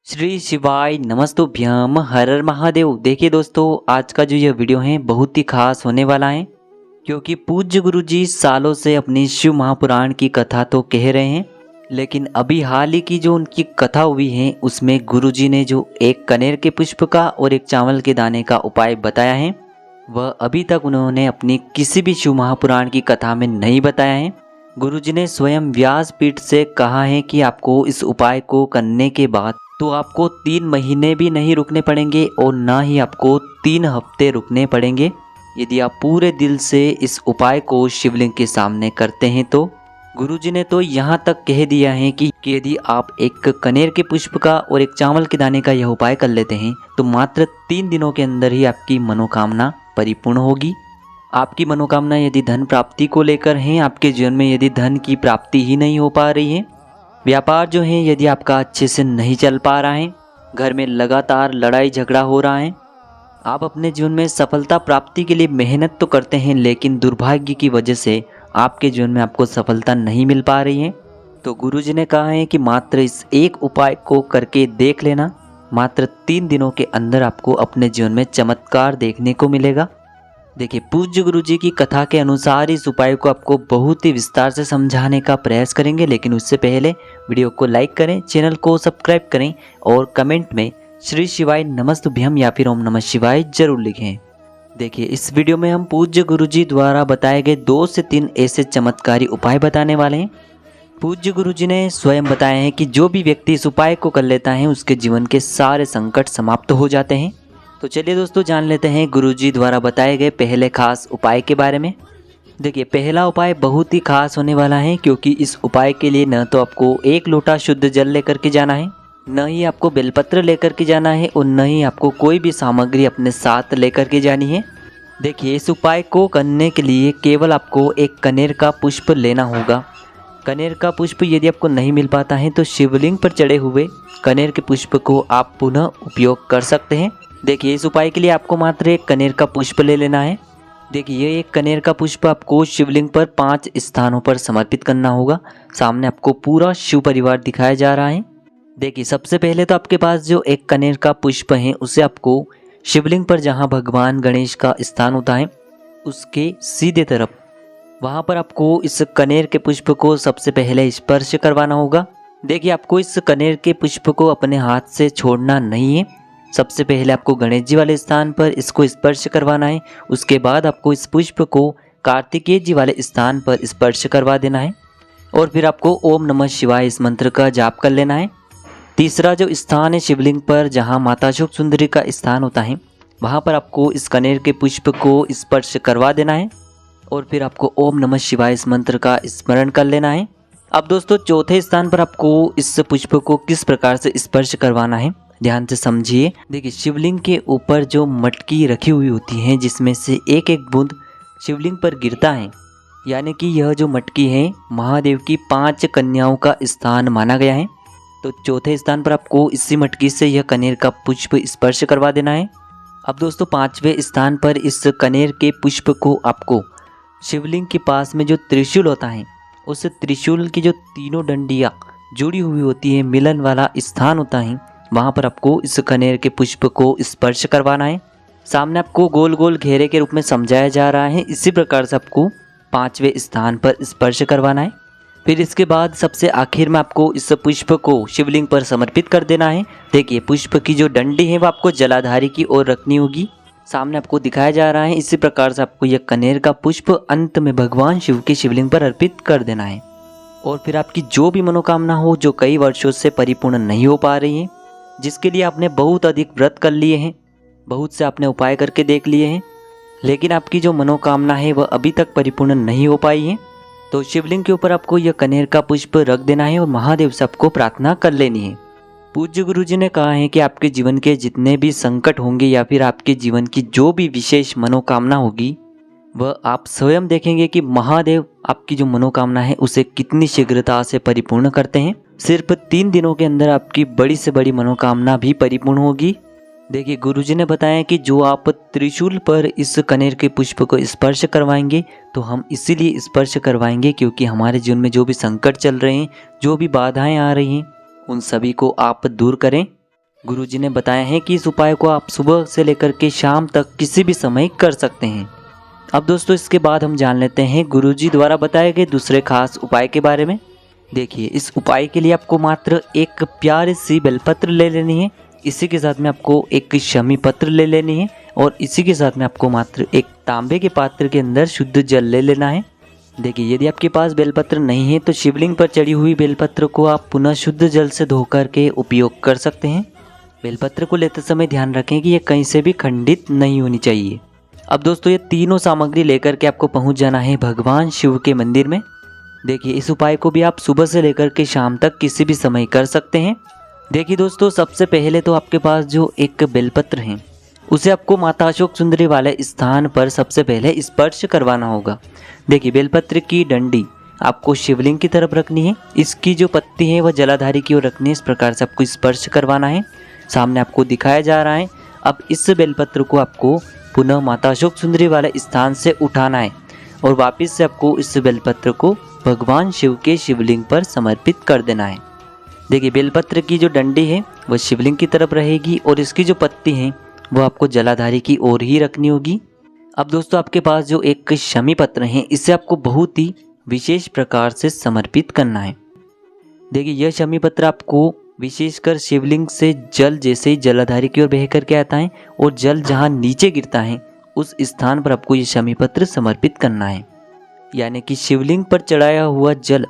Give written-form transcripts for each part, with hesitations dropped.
श्री शिवाय नमस्तुभ्यम हर हर महादेव। देखिए दोस्तों, आज का जो यह वीडियो है बहुत ही खास होने वाला है, क्योंकि पूज्य गुरुजी सालों से अपनी शिव महापुराण की कथा तो कह रहे हैं, लेकिन अभी हाल ही की जो उनकी कथा हुई है उसमें गुरुजी ने जो एक कनेर के पुष्प का और एक चावल के दाने का उपाय बताया है, वह अभी तक उन्होंने अपनी किसी भी शिव महापुराण की कथा में नहीं बताया है। गुरुजी ने स्वयं व्यासपीठ से कहा है कि आपको इस उपाय को करने के बाद तो आपको 3 महीने भी नहीं रुकने पड़ेंगे और ना ही आपको 3 हफ्ते रुकने पड़ेंगे, यदि आप पूरे दिल से इस उपाय को शिवलिंग के सामने करते हैं। तो गुरुजी ने तो यहाँ तक कह दिया है कि यदि आप एक कनेर के पुष्प का और एक चावल के दाने का यह उपाय कर लेते हैं तो मात्र 3 दिनों के अंदर ही आपकी मनोकामना परिपूर्ण होगी। आपकी मनोकामना यदि धन प्राप्ति को लेकर है, आपके जीवन में यदि धन की प्राप्ति ही नहीं हो पा रही है, व्यापार जो है यदि आपका अच्छे से नहीं चल पा रहा है, घर में लगातार लड़ाई झगड़ा हो रहा है, आप अपने जीवन में सफलता प्राप्ति के लिए मेहनत तो करते हैं लेकिन दुर्भाग्य की वजह से आपके जीवन में आपको सफलता नहीं मिल पा रही है, तो गुरुजी ने कहा है कि मात्र इस एक उपाय को करके देख लेना। मात्र 3 दिनों के अंदर आपको अपने जीवन में चमत्कार देखने को मिलेगा। देखिए, पूज्य गुरुजी की कथा के अनुसार इस उपाय को आपको बहुत ही विस्तार से समझाने का प्रयास करेंगे, लेकिन उससे पहले वीडियो को लाइक करें, चैनल को सब्सक्राइब करें और कमेंट में श्री शिवाय नमस्तुभ्यम या फिर ओम नमः शिवाय जरूर लिखें। देखिए, इस वीडियो में हम पूज्य गुरुजी द्वारा बताए गए 2 से 3 ऐसे चमत्कारी उपाय बताने वाले हैं। पूज्य गुरुजी ने स्वयं बताया है कि जो भी व्यक्ति इस उपाय को कर लेता है उसके जीवन के सारे संकट समाप्त हो जाते हैं। तो चलिए दोस्तों, जान लेते हैं गुरुजी द्वारा बताए गए पहले खास उपाय के बारे में। देखिए, पहला उपाय बहुत ही खास होने वाला है, क्योंकि इस उपाय के लिए न तो आपको 1 लोटा शुद्ध जल लेकर के जाना है, न ही आपको बेलपत्र लेकर के जाना है और न ही आपको कोई भी सामग्री अपने साथ लेकर के जानी है। देखिए, इस उपाय को करने के लिए केवल आपको एक कनेर का पुष्प लेना होगा। कनेर का पुष्प यदि आपको नहीं मिल पाता है तो शिवलिंग पर चढ़े हुए कनेर के पुष्प को आप पुनः उपयोग कर सकते हैं। देखिए, इस उपाय के लिए आपको मात्र एक कनेर का पुष्प ले लेना है। देखिए, ये एक कनेर का पुष्प आपको शिवलिंग पर 5 स्थानों पर समर्पित करना होगा। सामने आपको पूरा शिव परिवार दिखाया जा रहा है। देखिए, सबसे पहले तो आपके पास जो एक कनेर का पुष्प है उसे आपको शिवलिंग पर जहाँ भगवान गणेश का स्थान होता है उसके सीधे तरफ, वहाँ पर आपको इस कनेर के पुष्प को सबसे पहले स्पर्श करवाना होगा। देखिए, आपको इस कनेर के पुष्प को अपने हाथ से छोड़ना नहीं है। सबसे पहले आपको गणेश जी वाले स्थान पर इसको स्पर्श करवाना है। उसके बाद आपको इस पुष्प को कार्तिकेय जी वाले स्थान पर स्पर्श करवा देना है और फिर आपको ओम नमः शिवाय इस मंत्र का जाप कर लेना है। तीसरा जो स्थान है शिवलिंग पर जहाँ माता शुभ सुंदरी का स्थान होता है, वहाँ पर आपको इस कनेर के पुष्प को स्पर्श करवा देना है और फिर आपको ओम नमः शिवाय इस मंत्र का स्मरण कर लेना है। अब दोस्तों, चौथे स्थान पर आपको इस पुष्प को किस प्रकार से स्पर्श करवाना है ध्यान से समझिए। देखिए, शिवलिंग के ऊपर जो मटकी रखी हुई होती है जिसमें से एक एक बूंद शिवलिंग पर गिरता है, यानी कि यह जो मटकी है महादेव की 5 कन्याओं का स्थान माना गया है। तो चौथे स्थान पर आपको इसी मटकी से यह कनेर का पुष्प स्पर्श करवा देना है। अब दोस्तों, 5वें स्थान पर इस कनेर के पुष्प को आपको शिवलिंग के पास में जो त्रिशूल होता है उस त्रिशूल की जो तीनों डंडियाँ जुड़ी हुई होती है, मिलन वाला स्थान होता है, वहाँ पर आपको इस कनेर के पुष्प को स्पर्श करवाना है। सामने आपको गोल गोल घेरे के रूप में समझाया जा रहा है। इसी प्रकार से आपको 5वें स्थान पर स्पर्श करवाना है। फिर इसके बाद सबसे आखिर में आपको इस पुष्प को शिवलिंग पर समर्पित कर देना है। देखिए, पुष्प की जो डंडी है वो आपको जलाधारी की ओर रखनी होगी। सामने आपको दिखाया जा रहा है। इसी प्रकार से आपको यह कनेर का पुष्प अंत में भगवान शिव के शिवलिंग पर अर्पित कर देना है और फिर आपकी जो भी मनोकामना हो जो कई वर्षों से परिपूर्ण नहीं हो पा रही है, जिसके लिए आपने बहुत अधिक व्रत कर लिए हैं, बहुत से आपने उपाय करके देख लिए हैं, लेकिन आपकी जो मनोकामना है वह अभी तक परिपूर्ण नहीं हो पाई है, तो शिवलिंग के ऊपर आपको यह कनेर का पुष्प रख देना है और महादेव से आपको प्रार्थना कर लेनी है। पूज्य गुरुजी ने कहा है कि आपके जीवन के जितने भी संकट होंगे या फिर आपके जीवन की जो भी विशेष मनोकामना होगी, वह आप स्वयं देखेंगे कि महादेव आपकी जो मनोकामना है उसे कितनी शीघ्रता से परिपूर्ण करते हैं। सिर्फ 3 दिनों के अंदर आपकी बड़ी से बड़ी मनोकामना भी परिपूर्ण होगी। देखिए, गुरुजी ने बताया कि जो आप त्रिशूल पर इस कनेर के पुष्प को स्पर्श करवाएंगे तो हम इसीलिए स्पर्श करवाएंगे क्योंकि हमारे जीवन में जो भी संकट चल रहे हैं, जो भी बाधाएं आ रही हैं, उन सभी को आप दूर करें। गुरुजी ने बताया है कि इस उपाय को आप सुबह से लेकर के शाम तक किसी भी समय कर सकते हैं। अब दोस्तों इसके बाद हम जान लेते हैं गुरुजी द्वारा बताए गए दूसरे खास उपाय के बारे में। देखिए, इस उपाय के लिए आपको मात्र एक प्यारी सी बेलपत्र ले लेनी है। इसी के साथ में आपको एक शमी पत्र ले लेनी है और इसी के साथ में आपको मात्र एक तांबे के पात्र के अंदर शुद्ध जल ले लेना है। देखिए, यदि आपके पास बेलपत्र नहीं है तो शिवलिंग पर चढ़ी हुई बेलपत्र को आप पुनः शुद्ध जल से धो करके उपयोग कर सकते हैं। बेलपत्र को लेते समय ध्यान रखें कि यह कहीं से भी खंडित नहीं होनी चाहिए। अब दोस्तों ये तीनों सामग्री लेकर के आपको पहुंच जाना है भगवान शिव के मंदिर में। देखिए, इस उपाय को भी आप सुबह से लेकर के शाम तक किसी भी समय कर सकते हैं। देखिए दोस्तों, सबसे पहले तो आपके पास जो एक बेलपत्र है उसे आपको माता अशोक सुंदरी वाले स्थान पर सबसे पहले स्पर्श करवाना होगा। देखिए, बेलपत्र की डंडी आपको शिवलिंग की तरफ रखनी है। इसकी जो पत्ती है वह जलाधारी की ओर रखनी है। इस प्रकार से आपको स्पर्श करवाना है। सामने आपको दिखाया जा रहा है। अब इस बेलपत्र को आपको पुनः माता अशोक सुंदरी वाले स्थान से उठाना है और वापस से आपको इस बेलपत्र को भगवान शिव के शिवलिंग पर समर्पित कर देना है। देखिए, बेलपत्र की जो डंडी है वह शिवलिंग की तरफ रहेगी और इसकी जो पत्ती है वो आपको जलाधारी की ओर ही रखनी होगी। अब दोस्तों आपके पास जो एक शमी पत्र है इसे आपको बहुत ही विशेष प्रकार से समर्पित करना है। देखिए, यह शमी पत्र आपको विशेषकर शिवलिंग से जल जैसे ही जलाधारी की ओर बह करके आता है और जल जहाँ नीचे गिरता है उस स्थान पर आपको ये शमी पत्र समर्पित करना है। यानी कि शिवलिंग पर चढ़ाया हुआ जल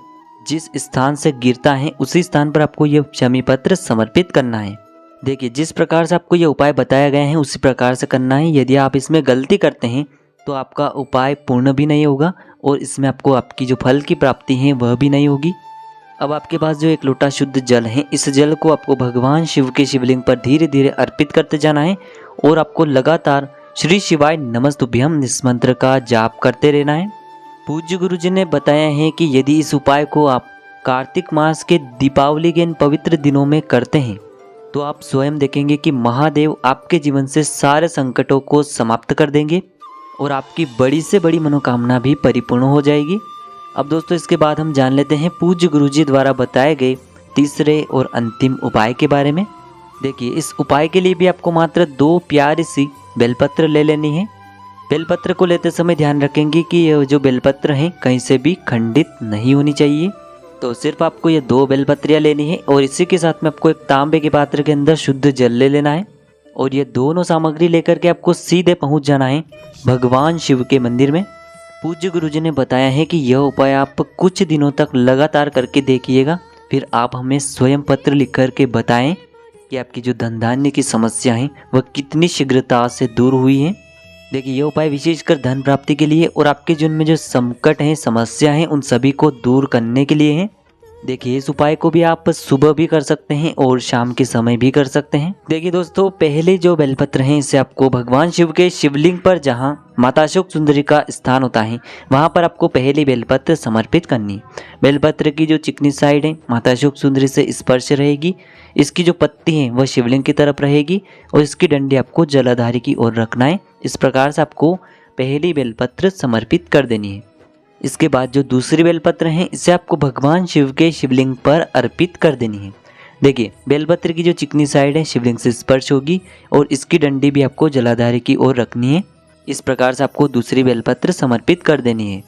जिस स्थान से गिरता है उसी स्थान पर आपको यह शमी पत्र समर्पित करना है। देखिए, जिस प्रकार से आपको यह उपाय बताया गया है उसी प्रकार से करना है। यदि आप इसमें गलती करते हैं तो आपका उपाय पूर्ण भी नहीं होगा और इसमें आपको आपकी जो फल की प्राप्ति है वह भी नहीं होगी। अब आपके पास जो एक लोटा शुद्ध जल है, इस जल को आपको भगवान शिव के शिवलिंग पर धीरे धीरे अर्पित करते जाना है और आपको लगातार श्री शिवाय नमस्तुभ्यम इस मंत्र का जाप करते रहना है। पूज्य गुरुजी ने बताया है कि यदि इस उपाय को आप कार्तिक मास के दीपावली के इन पवित्र दिनों में करते हैं तो आप स्वयं देखेंगे कि महादेव आपके जीवन से सारे संकटों को समाप्त कर देंगे और आपकी बड़ी से बड़ी मनोकामना भी परिपूर्ण हो जाएगी। अब दोस्तों इसके बाद हम जान लेते हैं पूज्य गुरुजी द्वारा बताए गए तीसरे और अंतिम उपाय के बारे में। देखिए, इस उपाय के लिए भी आपको मात्र 2 प्यारी सी बेलपत्र ले लेनी है। बेलपत्र को लेते समय ध्यान रखेंगे कि यह जो बेलपत्र हैं कहीं से भी खंडित नहीं होनी चाहिए। तो सिर्फ आपको ये 2 बेलपत्रियाँ लेनी है और इसी के साथ में आपको एक तांबे के पात्र के अंदर शुद्ध जल ले लेना है और ये दोनों सामग्री लेकर के आपको सीधे पहुंच जाना है भगवान शिव के मंदिर में। पूज्य गुरुजी ने बताया है कि यह उपाय आप कुछ दिनों तक लगातार करके देखिएगा, फिर आप हमें स्वयं पत्र लिख कर के बताएं कि आपकी जो धन धान्य की समस्या है वह कितनी शीघ्रता से दूर हुई है। देखिए, यह उपाय विशेषकर धन प्राप्ति के लिए और आपके जीवन में जो संकट हैं, समस्या हैं, उन सभी को दूर करने के लिए है। देखिए, इस उपाय को भी आप सुबह भी कर सकते हैं और शाम के समय भी कर सकते हैं। देखिए दोस्तों, पहले जो बेलपत्र हैं इसे आपको भगवान शिव के शिवलिंग पर जहां माता अशोक सुंदरी का स्थान होता है वहां पर आपको पहली बेलपत्र समर्पित करनी है। बेलपत्र की जो चिकनी साइड है माता अशोक सुंदरी से स्पर्श रहेगी। इसकी जो पत्ती है वह शिवलिंग की तरफ रहेगी और इसकी डंडी आपको जलाधारी की ओर रखना है। इस प्रकार से आपको पहली बेलपत्र समर्पित कर देनी है। इसके बाद जो दूसरी बेलपत्र है इसे आपको भगवान शिव के शिवलिंग पर अर्पित कर देनी है। देखिए, बेलपत्र की जो चिकनी साइड है शिवलिंग से स्पर्श होगी और इसकी डंडी भी आपको जलाधारी की ओर रखनी है। इस प्रकार से आपको दूसरी बेलपत्र समर्पित कर देनी है।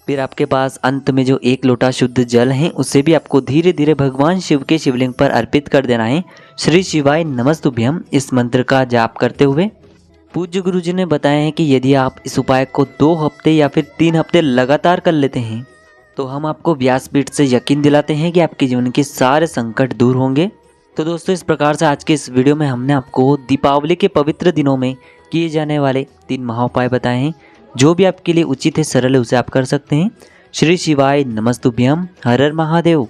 फिर आपके पास अंत में जो एक लोटा शुद्ध जल है उसे भी आपको धीरे धीरे भगवान शिव के शिवलिंग पर अर्पित कर देना है श्री शिवाय नमस्तुभ्यम इस मंत्र का जाप करते हुए। पूज्य गुरुजी ने बताया है कि यदि आप इस उपाय को 2 हफ्ते या फिर 3 हफ्ते लगातार कर लेते हैं तो हम आपको व्यासपीठ से यकीन दिलाते हैं कि आपके जीवन के सारे संकट दूर होंगे। तो दोस्तों, इस प्रकार से आज के इस वीडियो में हमने आपको दीपावली के पवित्र दिनों में किए जाने वाले 3 महाउपाय बताए हैं। जो भी आपके लिए उचित है, सरल है, उसे आप कर सकते हैं। श्री शिवाय नमस्तुभ्यम। हर हर महादेव।